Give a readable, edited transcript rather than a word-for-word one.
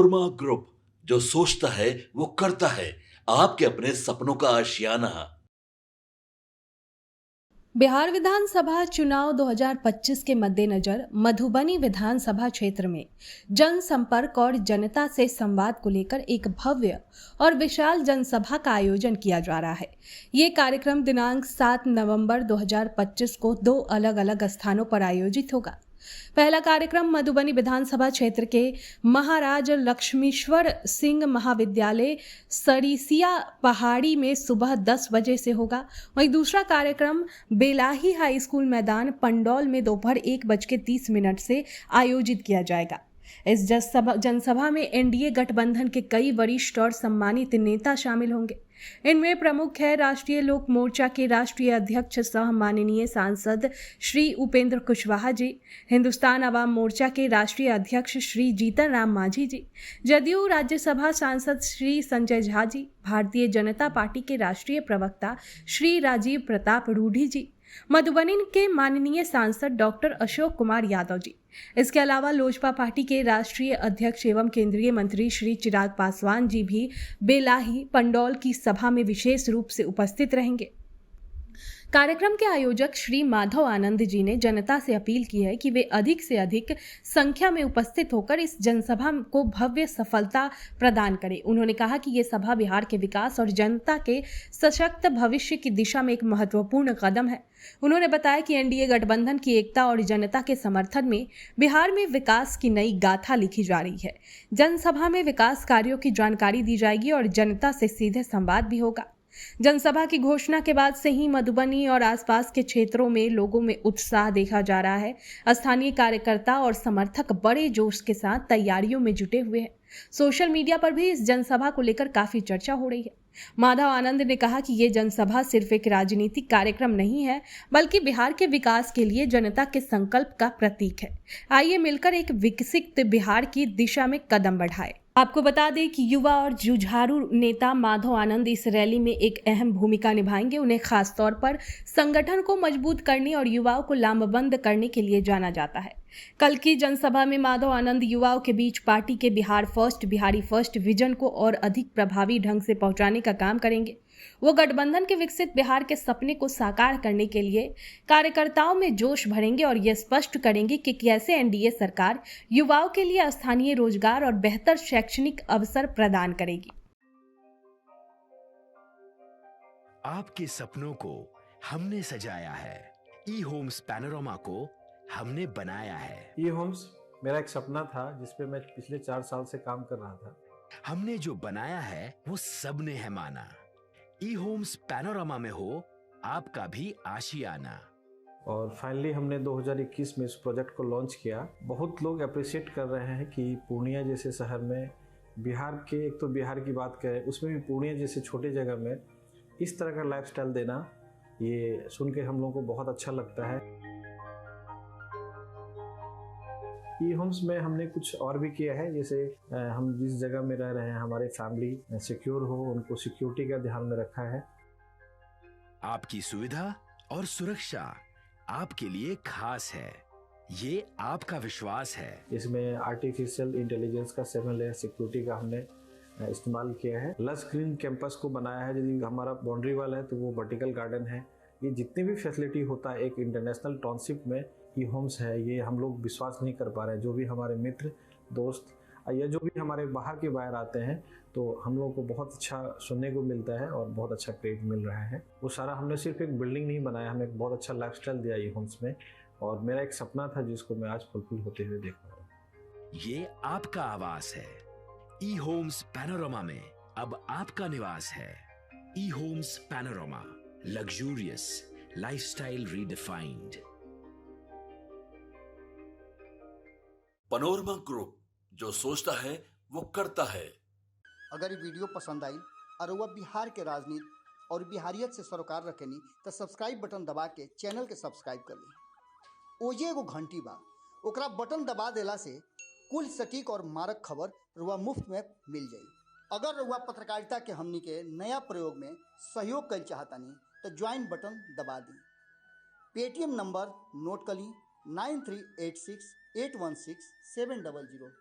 Panorama group, जो सोचता है वो करता है। आपके अपने सपनों का आशियाना। बिहार विधानसभा चुनाव 2025 के मद्देनजर मधुबनी विधानसभा क्षेत्र में जनसंपर्क और जनता से संवाद को लेकर एक भव्य और विशाल जनसभा का आयोजन किया जा रहा है। ये कार्यक्रम दिनांक 7 नवंबर 2025 को 2 अलग अलग स्थानों पर आयोजित होगा। पहला कार्यक्रम मधुबनी विधानसभा क्षेत्र के महाराज लक्ष्मीश्वर सिंह महाविद्यालय सरिसिया पहाड़ी में सुबह 10 बजे से होगा। वहीं दूसरा कार्यक्रम बेलाही हाई स्कूल मैदान पंडौल में दोपहर 1:30 से आयोजित किया जाएगा। इस जनसभा में एनडीए गठबंधन के कई वरिष्ठ और सम्मानित नेता शामिल होंगे। इनमें प्रमुख है राष्ट्रीय लोक मोर्चा के राष्ट्रीय अध्यक्ष सह माननीय सांसद श्री उपेंद्र कुशवाहा जी, हिंदुस्तान अवाम मोर्चा के राष्ट्रीय अध्यक्ष श्री जीतन राम मांझी जी, जदयू राज्यसभा सांसद श्री संजय झा जी, भारतीय जनता पार्टी के राष्ट्रीय प्रवक्ता श्री राजीव प्रताप रूढ़ी जी, मधुबनी के माननीय सांसद डॉक्टर अशोक कुमार यादव जी। इसके अलावा लोजपा पार्टी के राष्ट्रीय अध्यक्ष एवं केंद्रीय मंत्री श्री चिराग पासवान जी भी बेलाही पंडौल की सभा में विशेष रूप से उपस्थित रहेंगे। कार्यक्रम के आयोजक श्री माधव आनंद जी ने जनता से अपील की है कि वे अधिक से अधिक संख्या में उपस्थित होकर इस जनसभा को भव्य सफलता प्रदान करें। उन्होंने कहा कि ये सभा बिहार के विकास और जनता के सशक्त भविष्य की दिशा में एक महत्वपूर्ण कदम है। उन्होंने बताया कि एनडीए गठबंधन की एकता और जनता के समर्थन में बिहार में विकास की नई गाथा लिखी जा रही है। जनसभा में विकास कार्यों की जानकारी दी जाएगी और जनता से सीधे संवाद भी होगा। जनसभा की घोषणा के बाद से ही मधुबनी और आसपास के क्षेत्रों में लोगों में उत्साह देखा जा रहा है। स्थानीय कार्यकर्ता और समर्थक बड़े जोश के साथ तैयारियों में जुटे हुए हैं। सोशल मीडिया पर भी इस जनसभा को लेकर काफी चर्चा हो रही है। माधव आनंद ने कहा कि ये जनसभा सिर्फ एक राजनीतिक कार्यक्रम नहीं है, बल्कि बिहार के विकास के लिए जनता के संकल्प का प्रतीक है। आइए मिलकर एक विकसित बिहार की दिशा में कदम बढ़ाएं। आपको बता दें कि युवा और जुझारू नेता माधव आनंद इस रैली में एक अहम भूमिका निभाएंगे। उन्हें खास तौर पर संगठन को मजबूत करने और युवाओं को लामबंद करने के लिए जाना जाता है। कल की जनसभा में माधव आनंद युवाओं के बीच पार्टी के Bihar first, Bihari first vision को और अधिक प्रभावी ढंग से पहुंचाने का काम करेंगे। वो गठबंधन के विकसित बिहार के सपने को साकार करने के लिए कार्यकर्ताओं में जोश भरेंगे और ये स्पष्ट करेंगे कि कैसे एनडीए सरकार युवाओं के लिए स्थानीय रोजगार और बेहतर शैक्षणिक अवसर प्रदान करेगी। आपके सपनों को हमने सजाया है, ई होम्स पैनोरमा को हमने बनाया है। ई होम्स मेरा एक सपना था जिसपे मैं पिछले 4 साल से काम कर रहा था। हमने जो बनाया है वो सबने है माना। ई होम्स पैनोरमा में हो आपका भी आशियाना। और फाइनली हमने 2021 में इस प्रोजेक्ट को लॉन्च किया। बहुत लोग अप्रिशिएट कर रहे हैं कि पूर्णिया जैसे शहर में बिहार के, एक तो बिहार की बात करें उसमें भी पूर्णिया जैसे छोटे जगह में इस तरह का लाइफस्टाइल देना, ये सुन के हम लोगों को बहुत अच्छा लगता है। ई होम्स में हमने कुछ और भी किया है, जैसे हम जिस जगह में रह रहे हैं हमारे फैमिली सिक्योर हो, उनको सिक्योरिटी का ध्यान में रखा है। आपकी सुविधा और सुरक्षा आपके लिए खास है, ये आपका विश्वास है। इसमें आर्टिफिशियल इंटेलिजेंस का 7 लेयर सिक्योरिटी का हमने इस्तेमाल किया है। लस ग्रीन कैंपस को बनाया है। यदि हमारा बाउंड्री वाल है तो वो वर्टिकल गार्डन है। ये जितनी भी फैसिलिटी होता है एक इंटरनेशनल टाउनशिप में ई होम्स है, ये हम लोग विश्वास नहीं कर पा रहे हैं। जो भी हमारे मित्र दोस्त या जो भी हमारे बाहर के बाहर आते हैं तो हम लोगों को बहुत अच्छा सुनने को मिलता है और बहुत अच्छा क्रेडिट मिल रहा है। वो सारा हमने सिर्फ एक बिल्डिंग नहीं बनाया, हमें एक बहुत अच्छा लाइफस्टाइल दिया ई होम्स में, और मेरा एक सपना था जिसको मैं आज फुलफिल होते हुए देख रहा हूँ। ये आपका आवास है। ई होम्स पैनोरमा में अब आपका निवास है। E homes panorama, luxurious lifestyle redefined. Panorama group, जो सोचता है वो करता है। अगर ये वीडियो पसंद आई और वह बिहार के राजनीति और बिहारियत से सरोकार रखेनी तो सब्सक्राइब बटन दबा के चैनल के सब्सक्राइब कर ली। ओजे एगो घंटी बा, ओकरा बटन दबा देला से कुल सटीक और मारक खबर रुआ मुफ्त में मिल जाई। अगर रुआ पत्रकारिता के हमनी के नया प्रयोग में सहयोग कर चाहतानी तो ज्वाइन बटन दबा दी। पेटीएम नंबर नोट कर ली 9386816700।